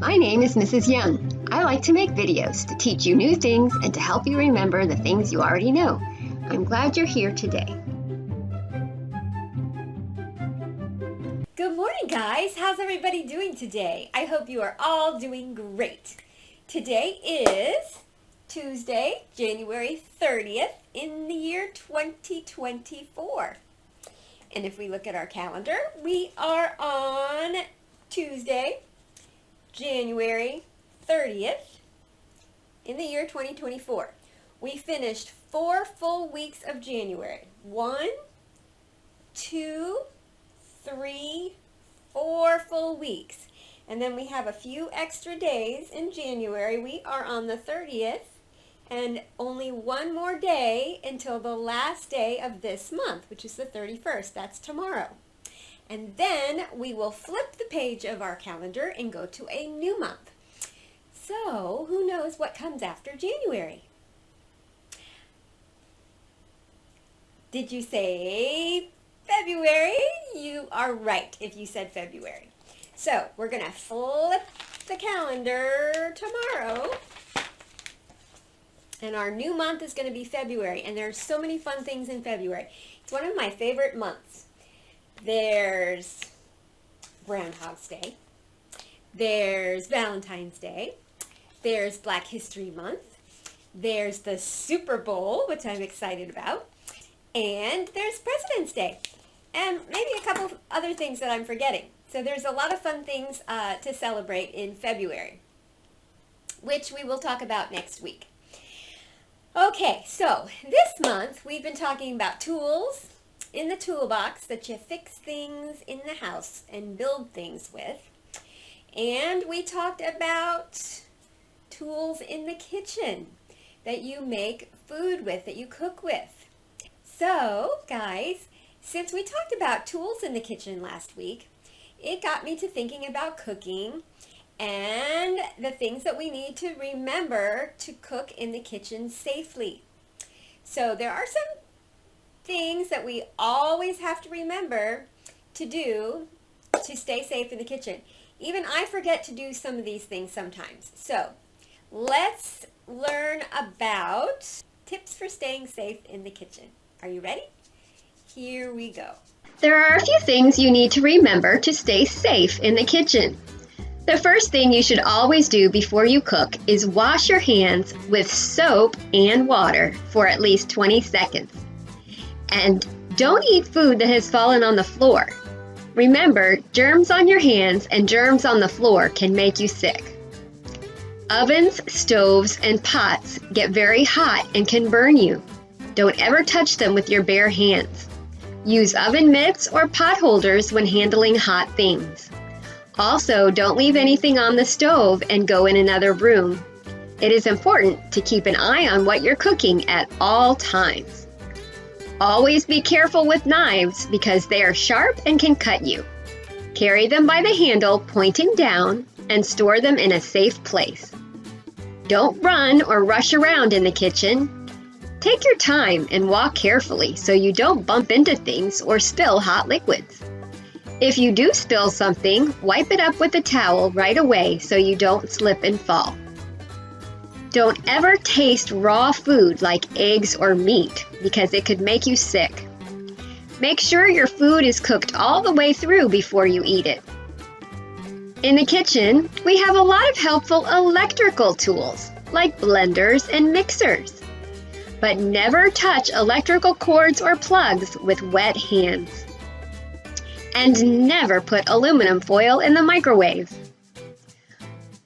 My name is Mrs. Young. I like to make videos to teach you new things and to help you remember the things you already know. I'm glad you're here today. Good morning, guys. How's everybody doing today? I hope you are all doing great. Today is Tuesday, January 30th in the year 2024. And if we look at our calendar, we are on Tuesday, January 30th in the year 2024. We finished 4 full weeks of January. 1, 2, 3, 4 full weeks. And then we have a few extra days in January. We are on the 30th and only one more day until the last day of this month, which is the 31st. That's tomorrow. And then we will flip the page of our calendar and go to a new month. So who knows what comes after January? Did you say February? You are right if you said February. So we're going to flip the calendar tomorrow. And our new month is going to be February. And there's so many fun things in February. It's one of my favorite months. There's Groundhog's Day. There's Valentine's Day. There's Black History Month. There's the Super Bowl, which I'm excited about. And there's President's Day. And maybe a couple of other things that I'm forgetting. So there's a lot of fun things to celebrate in February, which we will talk about next week. Okay, so this month we've been talking about tools in the toolbox that you fix things in the house and build things with. And we talked about tools in the kitchen that you make food with, that you cook with. So, guys, since we talked about tools in the kitchen last week, it got me to thinking about cooking and the things that we need to remember to cook in the kitchen safely. So there are some things that we always have to remember to do to stay safe in the kitchen. Even I forget to do some of these things sometimes. So let's learn about tips for staying safe in the kitchen. Are you ready? Here we go. There are a few things you need to remember to stay safe in the kitchen. The first thing you should always do before you cook is wash your hands with soap and water for at least 20 seconds. And don't eat food that has fallen on the floor. Remember, germs on your hands and germs on the floor can make you sick. Ovens, stoves, and pots get very hot and can burn you. Don't ever touch them with your bare hands. Use oven mitts or pot holders when handling hot things. Also, don't leave anything on the stove and go in another room. It is important to keep an eye on what you're cooking at all times. Always be careful with knives because they are sharp and can cut you. Carry them by the handle pointing down and store them in a safe place. Don't run or rush around in the kitchen. Take your time and walk carefully so you don't bump into things or spill hot liquids. If you do spill something, wipe it up with a towel right away so you don't slip and fall. Don't ever taste raw food like eggs or meat because it could make you sick. Make sure your food is cooked all the way through before you eat it. In the kitchen, we have a lot of helpful electrical tools like blenders and mixers. But never touch electrical cords or plugs with wet hands. And never put aluminum foil in the microwave.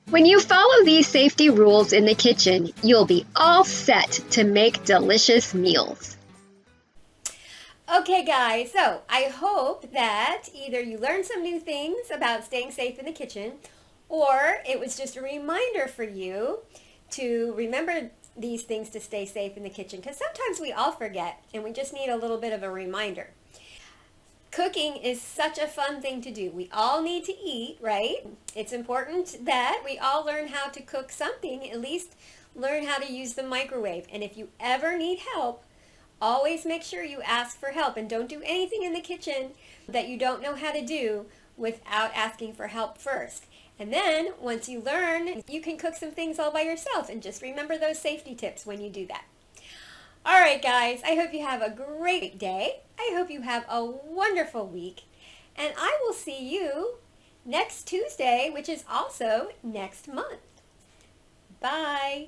When you follow these safety rules in the kitchen, you'll be all set to make delicious meals. Okay, guys, so I hope that either you learned some new things about staying safe in the kitchen, or it was just a reminder for you to remember these things to stay safe in the kitchen, because sometimes we all forget and we just need a little bit of a reminder. Cooking is such a fun thing to do. We all need to eat, right? It's important that we all learn how to cook something, at least learn how to use the microwave. And if you ever need help, always make sure you ask for help and don't do anything in the kitchen that you don't know how to do without asking for help first. And then once you learn, you can cook some things all by yourself, and just remember those safety tips when you do that. All right, guys, I hope you have a great day. I hope you have a wonderful week, and I will see you next Tuesday, which is also next month. Bye.